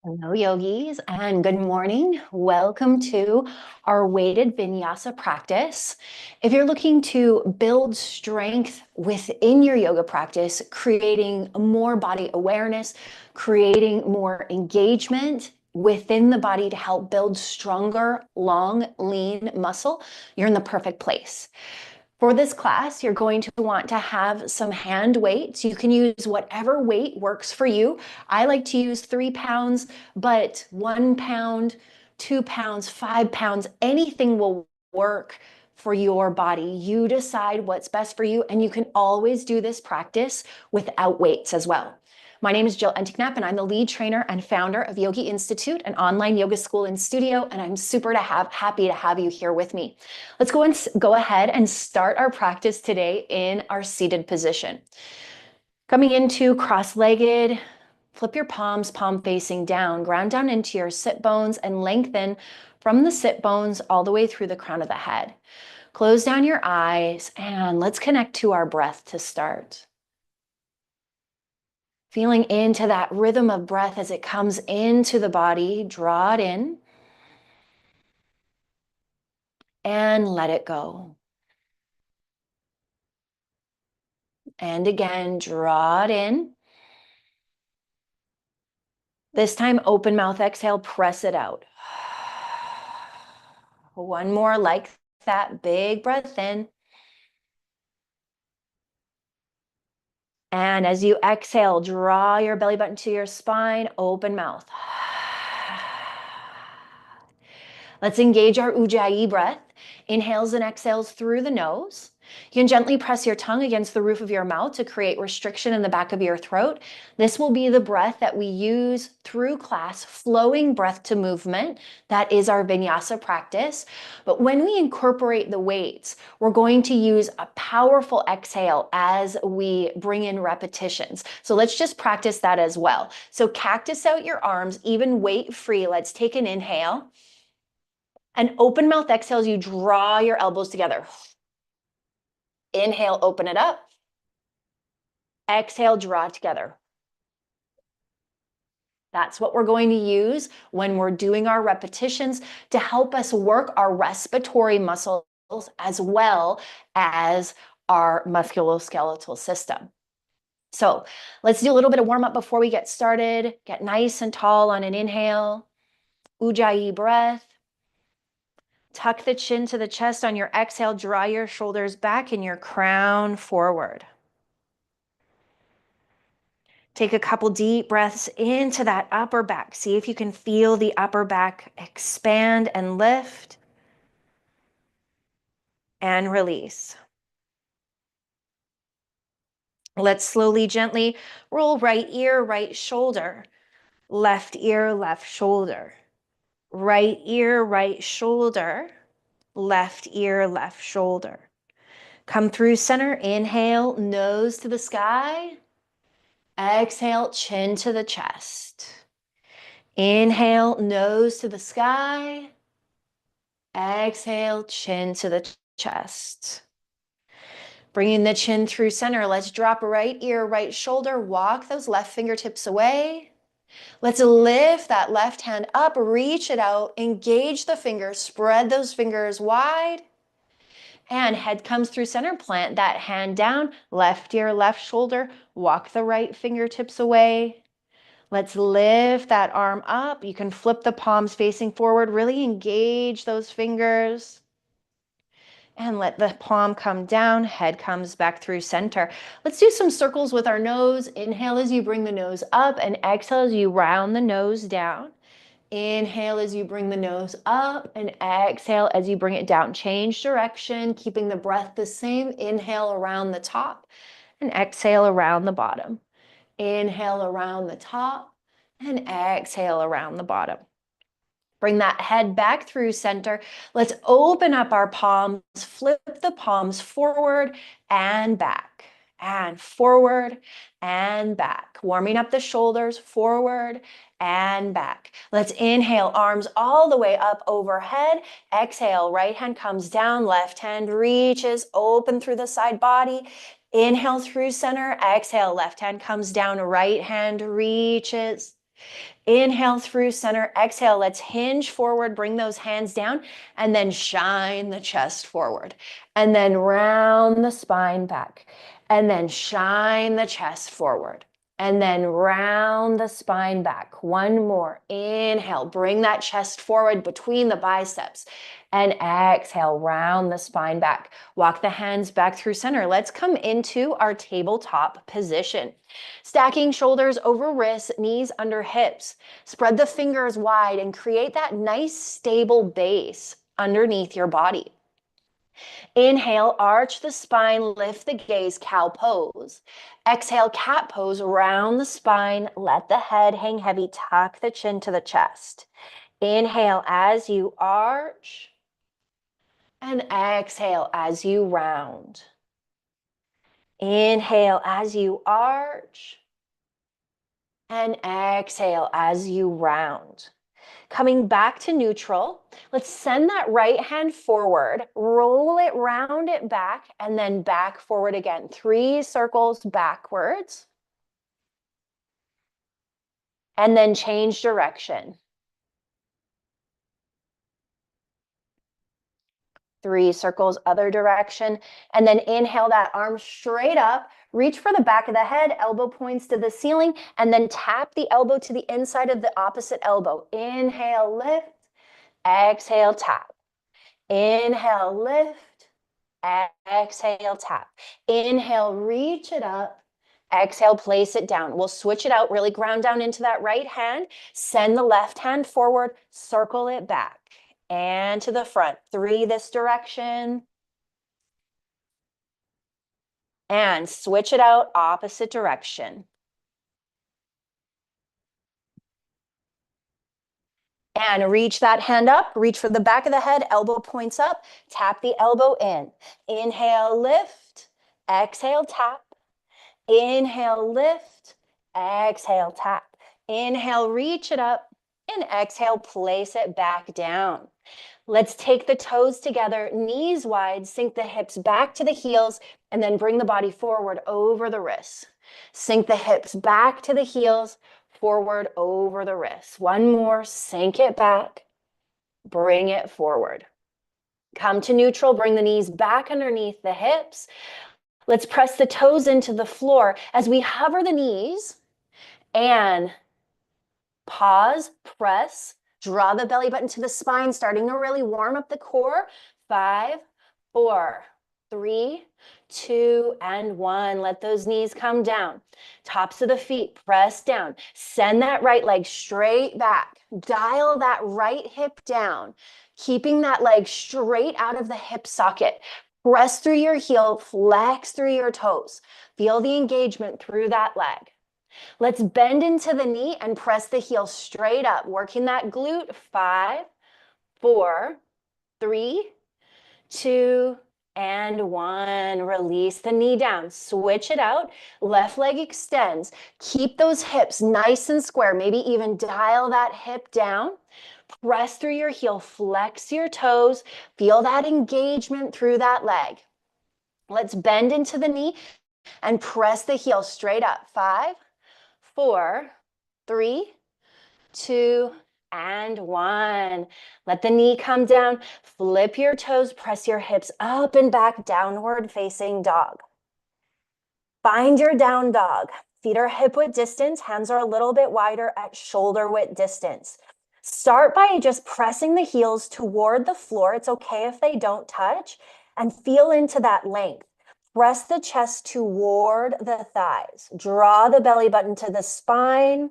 Hello, yogis, and good morning. Welcome to our weighted vinyasa practice. If you're looking to build strength within your yoga practice, creating more body awareness, creating more engagement within the body to help build stronger, long, lean muscle, you're in the perfect place. For this class, you're going to want to have some hand weights. You can use whatever weight works for you. I like to use 3 pounds, but 1 pound, 2 pounds, 5 pounds, anything will work for your body. You decide what's best for you, and you can always do this practice without weights as well. My name is Jill Entiknapp, and I'm the lead trainer and founder of Yogi Institute, an online yoga school and studio, and I'm happy to have you here with me. Let's go ahead and start our practice today in our seated position. Coming into cross-legged, flip your palms, palm facing down, ground down into your sit bones and lengthen from the sit bones all the way through the crown of the head. Close down your eyes and let's connect to our breath to start. Feeling into that rhythm of breath as it comes into the body, draw it in and let it go. And again, draw it in. This time, open mouth exhale, press it out. One more like that, big breath in. And as you exhale, draw your belly button to your spine, open mouth. Let's engage our Ujjayi breath. Inhales and exhales through the nose. You can gently press your tongue against the roof of your mouth to create restriction in the back of your throat. This will be the breath that we use through class, flowing breath to movement. That is our vinyasa practice. But when we incorporate the weights, we're going to use a powerful exhale as we bring in repetitions. So let's just practice that as well. So cactus out your arms, even weight free. Let's take an inhale. And open mouth exhale as you draw your elbows together. Inhale, open it up. Exhale, draw it together. That's what we're going to use when we're doing our repetitions to help us work our respiratory muscles as well as our musculoskeletal system. So let's do a little bit of warm up before we get started. Get nice and tall on an inhale. Ujjayi breath. Tuck the chin to the chest on your exhale. Draw your shoulders back and your crown forward. Take a couple deep breaths into that upper back. See if you can feel the upper back expand and lift. And release. Let's slowly, gently roll right ear, right shoulder. Left ear, left shoulder. Right ear, right shoulder. Left ear, left shoulder. Come through center. Inhale, nose to the sky. Exhale, chin to the chest. Inhale, nose to the sky. Exhale, chin to the chest. Bringing the chin through center. Let's drop right ear, right shoulder. Walk those left fingertips away. Let's lift that left hand up, reach it out, engage the fingers, spread those fingers wide. And head comes through center, plant that hand down, left ear, left shoulder, walk the right fingertips away. Let's lift that arm up. You can flip the palms facing forward, really engage those fingers. And let the palm come down, head comes back through center. Let's do some circles with our nose. Inhale as you bring the nose up and exhale as you round the nose down. Inhale as you bring the nose up and exhale as you bring it down. Change direction, keeping the breath the same. Inhale around the top and exhale around the bottom. Inhale around the top and exhale around the bottom. Bring that head back through center. Let's open up our palms, flip the palms forward and back, and forward and back. Warming up the shoulders, forward and back. Let's inhale, arms all the way up overhead. Exhale, right hand comes down, left hand reaches, open through the side body. Inhale through center, exhale, left hand comes down, right hand reaches. Inhale through center, exhale, let's hinge forward, bring those hands down, and then shine the chest forward. And then round the spine back. And then shine the chest forward. And then round the spine back. One more. Inhale, bring that chest forward between the biceps. And exhale, round the spine back. Walk the hands back through center. Let's come into our tabletop position. Stacking shoulders over wrists, knees under hips. Spread the fingers wide and create that nice stable base underneath your body. Inhale, arch the spine, lift the gaze, cow pose. Exhale, cat pose, round the spine, let the head hang heavy, tuck the chin to the chest. Inhale as you arch, and exhale as you round. Inhale as you arch, and exhale as you round. Coming back to neutral, let's send that right hand forward, roll it, round it back, and then back forward again. 3 circles backwards. And then change direction. 3 circles, other direction. And then inhale that arm straight up. Reach for the back of the head, elbow points to the ceiling, and then tap the elbow to the inside of the opposite elbow. Inhale, lift. Exhale, tap. Inhale, lift. Exhale, tap. Inhale, reach it up. Exhale, place it down. We'll switch it out, really ground down into that right hand. Send the left hand forward, circle it back. And to the front. 3 this direction. And switch it out, opposite direction. And reach that hand up, reach for the back of the head, elbow points up, tap the elbow in. Inhale, lift, exhale, tap. Inhale, lift, exhale, tap. Inhale, reach it up, and exhale, place it back down. Let's take the toes together, knees wide, sink the hips back to the heels, and then bring the body forward over the wrists. Sink the hips back to the heels, forward over the wrists. One more, sink it back, bring it forward. Come to neutral, bring the knees back underneath the hips. Let's press the toes into the floor as we hover the knees and pause, press, draw the belly button to the spine, starting to really warm up the core. 5, 4, 3, 2, and 1. Let those knees come down. Tops of the feet, press down. Send that right leg straight back. Dial that right hip down, keeping that leg straight out of the hip socket. Press through your heel, flex through your toes. Feel the engagement through that leg. Let's bend into the knee and press the heel straight up, working that glute. 5, 4, 3, 2, and 1. Release the knee down. Switch it out. Left leg extends. Keep those hips nice and square. Maybe even dial that hip down. Press through your heel. Flex your toes. Feel that engagement through that leg. Let's bend into the knee and press the heel straight up. 5, 4, 3, 2, and 1. Let the knee come down. Flip your toes, press your hips up and back, downward facing dog. Find your down dog. Feet are hip width distance, hands are a little bit wider at shoulder width distance. Start by just pressing the heels toward the floor. It's okay if they don't touch, and feel into that length. Press the chest toward the thighs. Draw the belly button to the spine,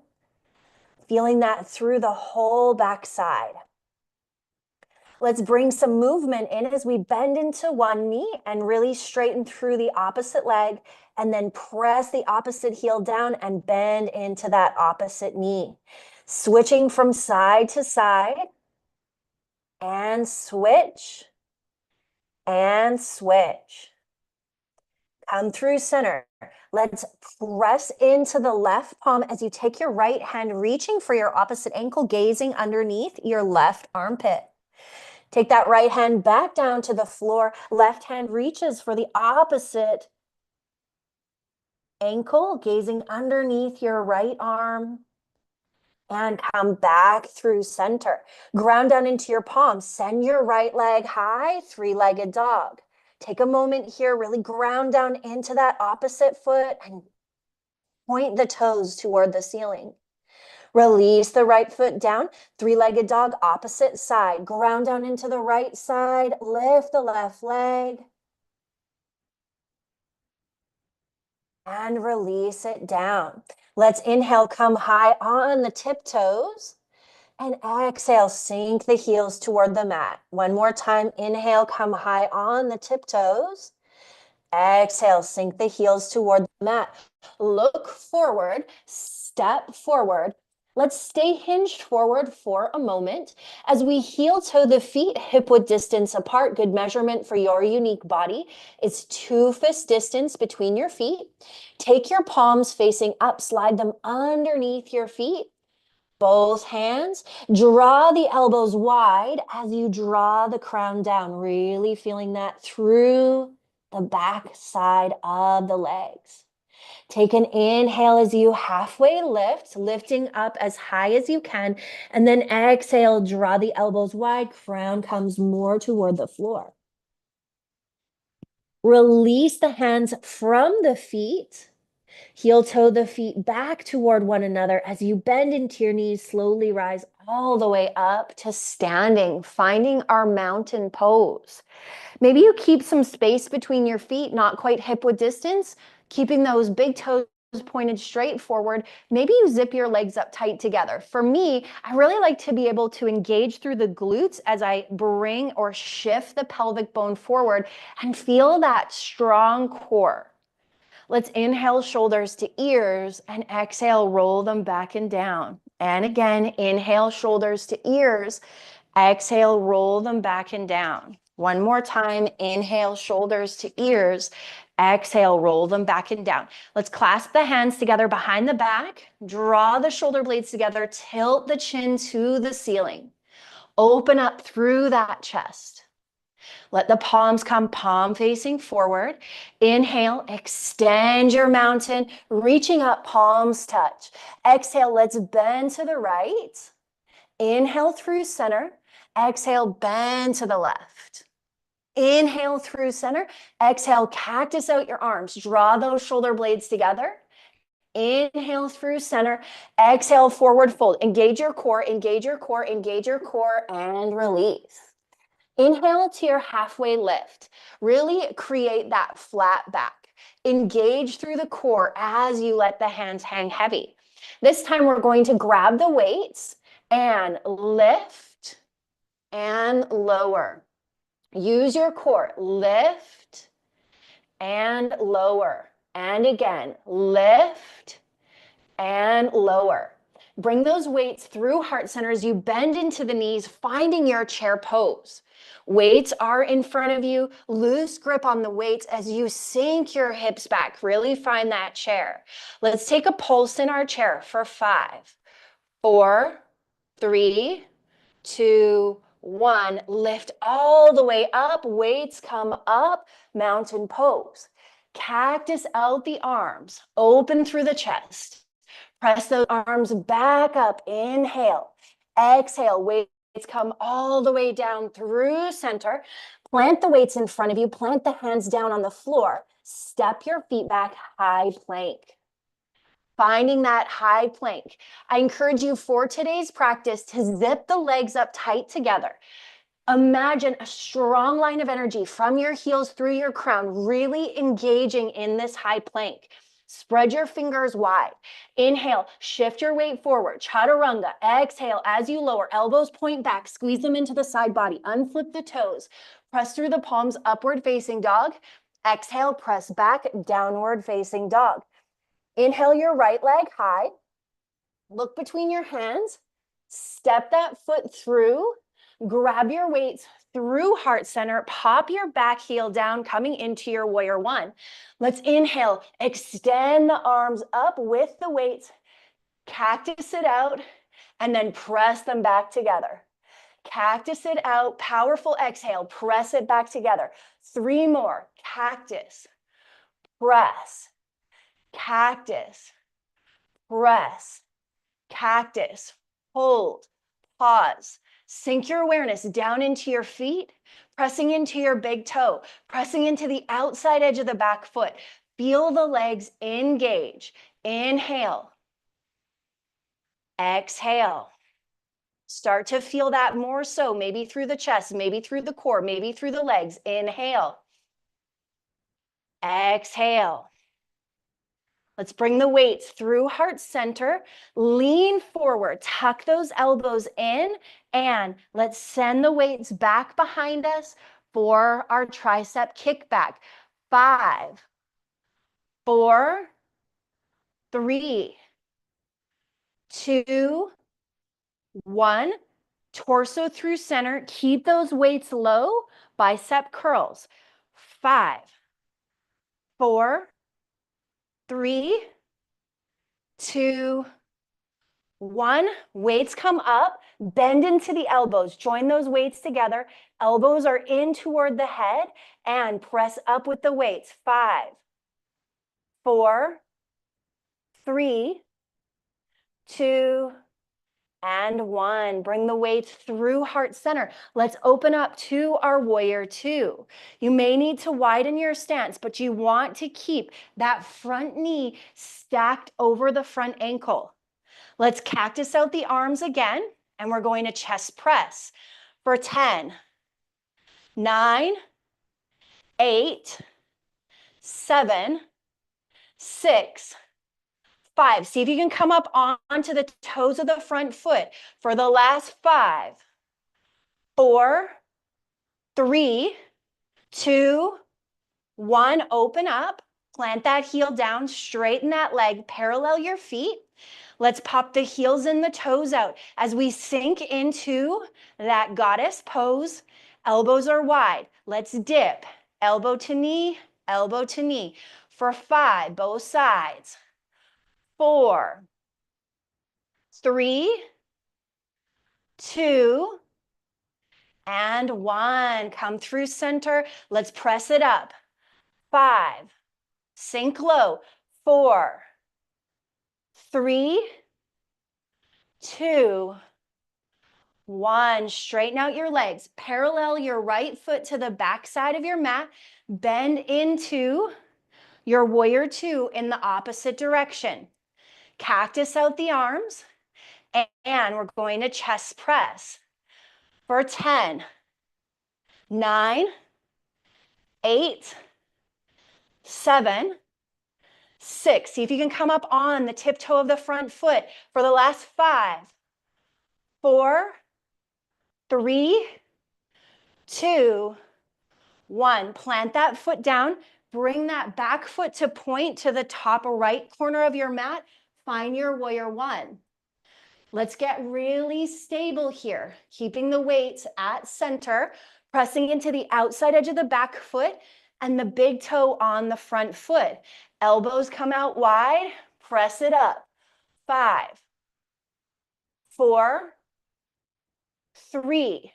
feeling that through the whole backside. Let's bring some movement in as we bend into one knee and really straighten through the opposite leg, and then press the opposite heel down and bend into that opposite knee. Switching from side to side, and switch, and switch. Come through center. Let's press into the left palm as you take your right hand, reaching for your opposite ankle, gazing underneath your left armpit. Take that right hand back down to the floor. Left hand reaches for the opposite ankle, gazing underneath your right arm. And come back through center. Ground down into your palms. Send your right leg high, three-legged dog. Take a moment here, really ground down into that opposite foot and point the toes toward the ceiling. Release the right foot down, three-legged dog, opposite side. Ground down into the right side, lift the left leg. And release it down. Let's inhale, come high on the tiptoes. And exhale, sink the heels toward the mat. One more time, inhale, come high on the tiptoes. Exhale, sink the heels toward the mat. Look forward, step forward. Let's stay hinged forward for a moment as we heel toe the feet hip width distance apart. Good measurement for your unique body. It's 2 fist distance between your feet. Take your palms facing up, slide them underneath your feet. Both hands, draw the elbows wide as you draw the crown down, really feeling that through the back side of the legs. Take an inhale as you halfway lift, lifting up as high as you can, and then exhale, draw the elbows wide, crown comes more toward the floor. Release the hands from the feet. Heel toe the feet back toward one another as you bend into your knees, slowly rise all the way up to standing, finding our mountain pose. Maybe you keep some space between your feet, not quite hip width distance, keeping those big toes pointed straight forward. Maybe you zip your legs up tight together. For me, I really like to be able to engage through the glutes as I bring or shift the pelvic bone forward and feel that strong core. Let's inhale, shoulders to ears, and exhale, roll them back and down. And again, inhale, shoulders to ears, exhale, roll them back and down. One more time, inhale, shoulders to ears, exhale, roll them back and down. Let's clasp the hands together behind the back, draw the shoulder blades together, tilt the chin to the ceiling. Open up through that chest. Let the palms come palm facing forward. Inhale, extend your mountain, reaching up, palms touch. Exhale, let's bend to the right. Inhale through center. Exhale, bend to the left. Inhale through center. Exhale, cactus out your arms. Draw those shoulder blades together. Inhale through center. Exhale, forward fold. Engage your core, engage your core, engage your core, and release. Inhale to your halfway lift. Really create that flat back. Engage through the core as you let the hands hang heavy. This time we're going to grab the weights and lift and lower. Use your core. Lift and lower. And again, lift and lower. Bring those weights through heart center as you bend into the knees, finding your chair pose. Weights are in front of you. Loose grip on the weights as you sink your hips back. Really find that chair. Let's take a pulse in our chair for 5, 4, 3, 2, 1. Lift all the way up. Weights come up. Mountain pose. Cactus out the arms. Open through the chest. Press those arms back up. Inhale. Exhale. Weights come all the way down through center. Plant the weights in front of you. Plant the hands down on the floor. Step your feet back. High plank. Finding that high plank. I encourage you for today's practice to zip the legs up tight together. Imagine a strong line of energy from your heels through your crown, really engaging in this high plank. Spread your fingers wide. Inhale, shift your weight forward. Chaturanga. Exhale as you lower. Elbows point back. Squeeze them into the side body. Unflip the toes. Press through the palms, upward facing dog. Exhale, press back, downward facing dog. Inhale your right leg high. Look between your hands. Step that foot through. Grab your weights through heart center. Pop your back heel down, coming into your warrior one. Let's inhale. Extend the arms up with the weights. Cactus it out, and then press them back together. Cactus it out. Powerful exhale. Press it back together. 3 more. Cactus. Press. Cactus. Press. Cactus, hold, pause, sink your awareness down into your feet, pressing into your big toe, pressing into the outside edge of the back foot. Feel the legs engage. Inhale, exhale. Start to feel that more so, maybe through the chest, maybe through the core, maybe through the legs. Inhale, exhale. Let's bring the weights through heart center, lean forward, tuck those elbows in, and let's send the weights back behind us for our tricep kickback. 5, 4, 3, 2, 1. Torso through center. Keep those weights low. Bicep curls. 5, 4, 3, 2, 1. Weights come up, bend into the elbows. Join those weights together. Elbows are in toward the head and press up with the weights. 5, 4, 3, 2, and 1. Bring the weights through heart center. Let's open up to our warrior 2. You may need to widen your stance, but you want to keep that front knee stacked over the front ankle. Let's cactus out the arms again, and we're going to chest press for 10, 9, 8, 7, 6, 5. See if you can come up onto the toes of the front foot for the last 5, 4, 3, 2, 1. Open up, plant that heel down, straighten that leg, parallel your feet. Let's pop the heels and the toes out as we sink into that goddess pose. Elbows are wide. Let's dip, elbow to knee for 5, both sides. 4, 3, 2, and 1. Come through center. Let's press it up. 5, sink low. 4, 3, 2, 1. Straighten out your legs. Parallel your right foot to the back side of your mat. Bend into your warrior 2 in the opposite direction. Cactus out the arms. And we're going to chest press for 10, 9, 8, 7, 6. See if you can come up on the tiptoe of the front foot for the last 5, 4, 3, 2, 1. Plant that foot down. Bring that back foot to point to the top right corner of your mat. Find your warrior 1. Let's get really stable here, keeping the weights at center, pressing into the outside edge of the back foot and the big toe on the front foot. Elbows come out wide, press it up. 5, 4, 3,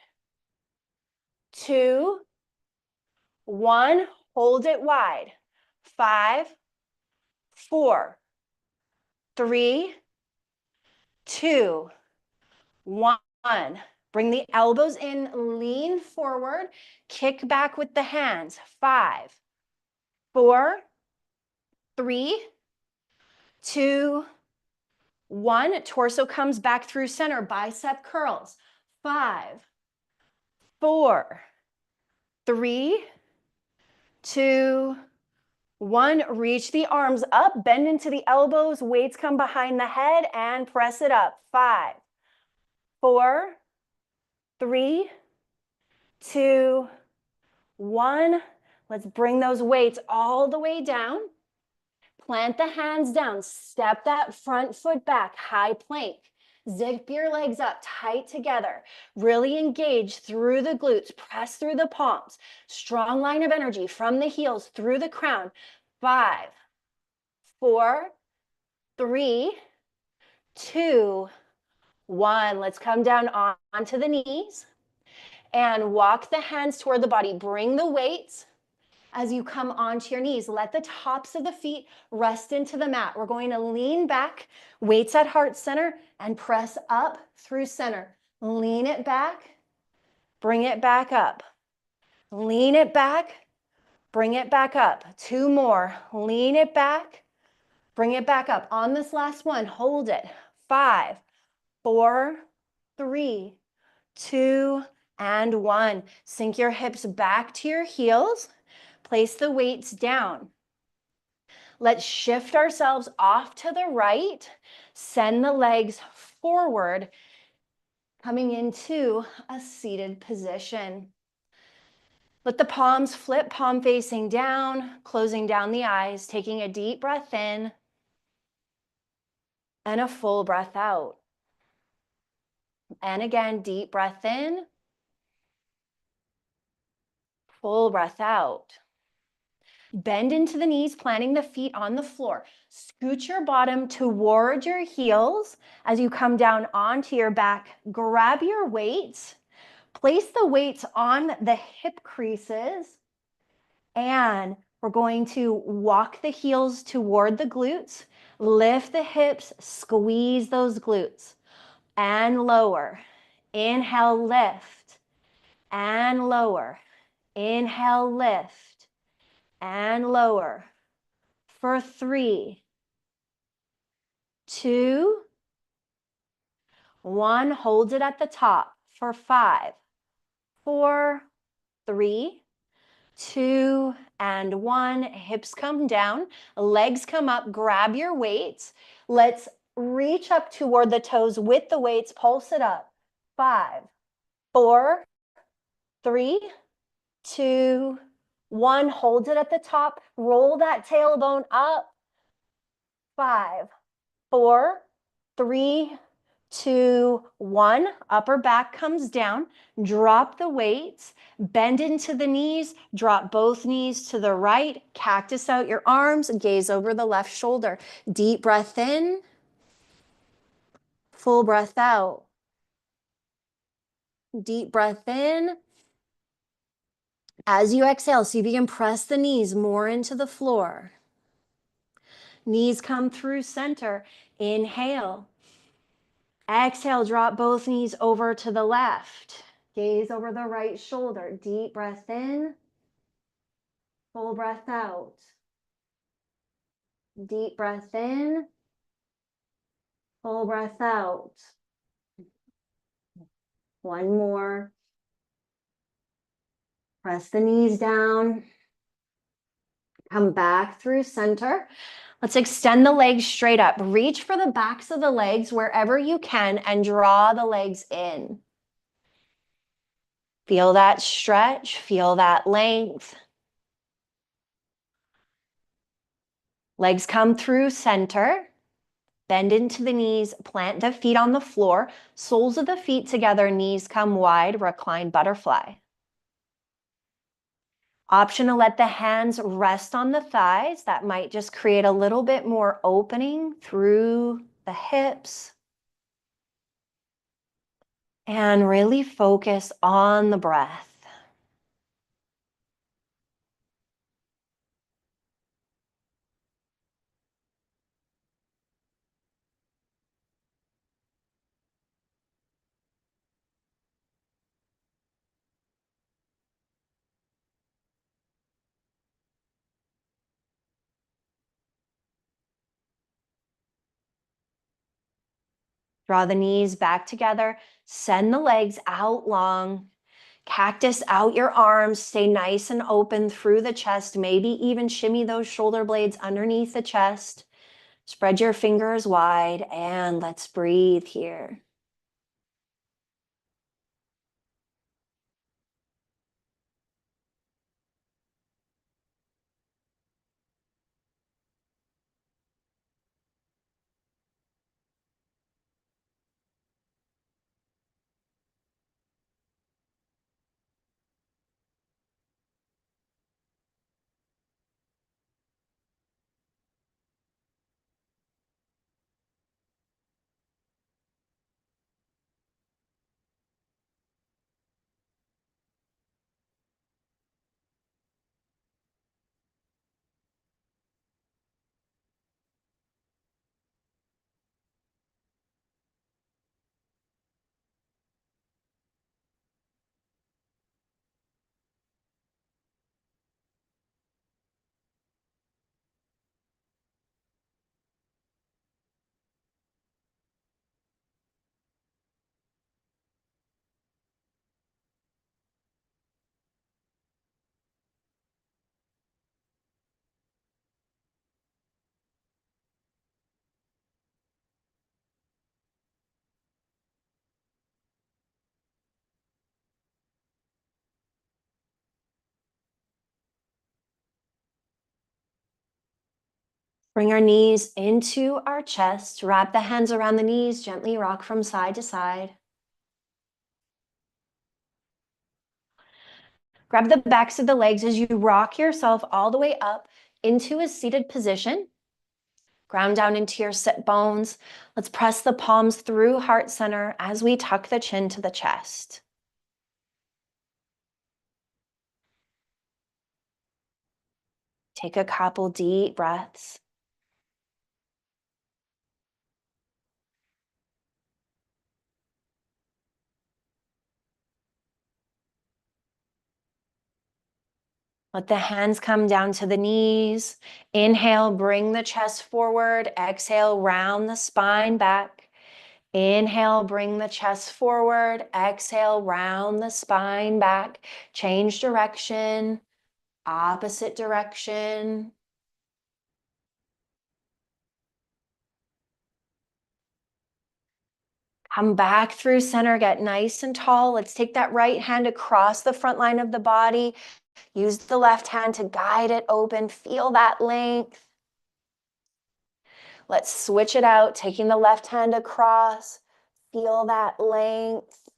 2, 1. Hold it wide. 5, 4, 3, 2, 1. Bring the elbows in, lean forward, kick back with the hands. 5, 4, 3, 2, 1. Torso comes back through center, bicep curls. 5, 4, 3, 2, 1. Reach the arms up, bend into the elbows, weights come behind the head and press it up. 5, 4, 3, 2, 1. Let's bring those weights all the way down. Plant the hands down, step that front foot back, high plank. Zip your legs up tight together. Really engage through the glutes, press through the palms. Strong line of energy from the heels through the crown. 5, 4, 3, 2, 1. Let's come down onto the knees and walk the hands toward the body. Bring the weights As you come onto your knees, let the tops of the feet rest into the mat. We're going to lean back, weights at heart center, and press up through center. Lean it back, bring it back up. Lean it back, bring it back up. 2 more. Lean it back, bring it back up. On this last one, hold it. 5, 4, 3, 2, and 1. Sink your hips back to your heels. Place the weights down. Let's shift ourselves off to the right. Send the legs forward, coming into a seated position. Let the palms flip, palm facing down, closing down the eyes, taking a deep breath in and a full breath out. And again, deep breath in, full breath out. Bend into the knees, planting the feet on the floor. Scoot your bottom toward your heels as you come down onto your back. Grab your weights, place the weights on the hip creases, and we're going to walk the heels toward the glutes, lift the hips, squeeze those glutes, and lower. Inhale, lift, and lower. Inhale, lift, and lower. For 3, 2, 1. Hold it at the top. For 5, 4, 3, 2, and 1. Hips come down, legs come up. Grab your weights. Let's reach up toward the toes with the weights. Pulse it up. 5, 4, 3, 2, 1. Hold it at the top. Roll that tailbone up. 5, 4, 3, 2, 1. Upper back comes down. Drop the weights. Bend into the knees. Drop both knees to the right. Cactus out your arms. Gaze over the left shoulder. Deep breath in. Full breath out. Deep breath in. As you exhale, see if you can press the knees more into the floor. Knees come through center. Inhale. Exhale, drop both knees over to the left. Gaze over the right shoulder. Deep breath in. Full breath out. Deep breath in. Full breath out. One more. Press the knees down. Come back through center. Let's extend the legs straight up. Reach for the backs of the legs wherever you can and draw the legs in. Feel that stretch. Feel that length. Legs come through center. Bend into the knees, plant the feet on the floor, soles of the feet together, knees come wide, recline butterfly. Option to let the hands rest on the thighs. That might just create a little bit more opening through the hips. And really focus on the breath. Draw the knees back together. Send the legs out long. Cactus out your arms. Stay nice and open through the chest. Maybe even shimmy those shoulder blades underneath the chest. Spread your fingers wide and let's breathe here. Bring our knees into our chest. Wrap the hands around the knees. Gently rock from side to side. Grab the backs of the legs as you rock yourself all the way up into a seated position. Ground down into your sit bones. Let's press the palms through heart center as we tuck the chin to the chest. Take a couple deep breaths. Let the hands come down to the knees. Inhale, bring the chest forward. Exhale, round the spine back. Inhale, bring the chest forward. Exhale, round the spine back. Change direction, opposite direction. Come back through center, get nice and tall. Let's take that right hand across the front line of the body. Use the left hand to guide it open. Feel that length. Let's switch it out, taking the left hand across. Feel that length.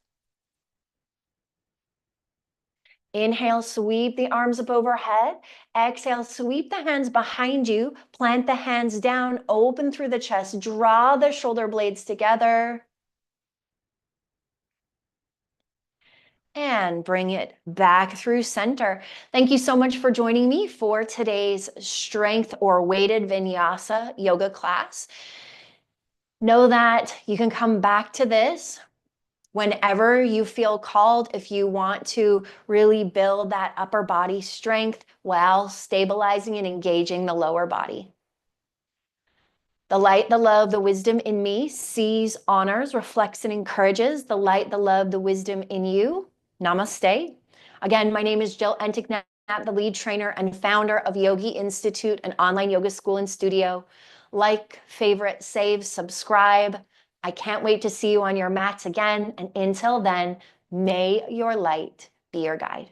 Inhale, sweep the arms up overhead. Exhale, sweep the hands behind you. Plant the hands down, open through the chest. Draw the shoulder blades together. And bring it back through center. Thank you so much for joining me for today's strength or weighted vinyasa yoga class. Know that you can come back to this whenever you feel called, if you want to really build that upper body strength while stabilizing and engaging the lower body. The light, the love, the wisdom in me sees, honors, reflects, and encourages the light, the love, the wisdom in you. Namaste. Again, my name is Jill Enticknap, the lead trainer and founder of Yogi Institute, an online yoga school and studio. Like, favorite, save, subscribe. I can't wait to see you on your mats again. And until then, may your light be your guide.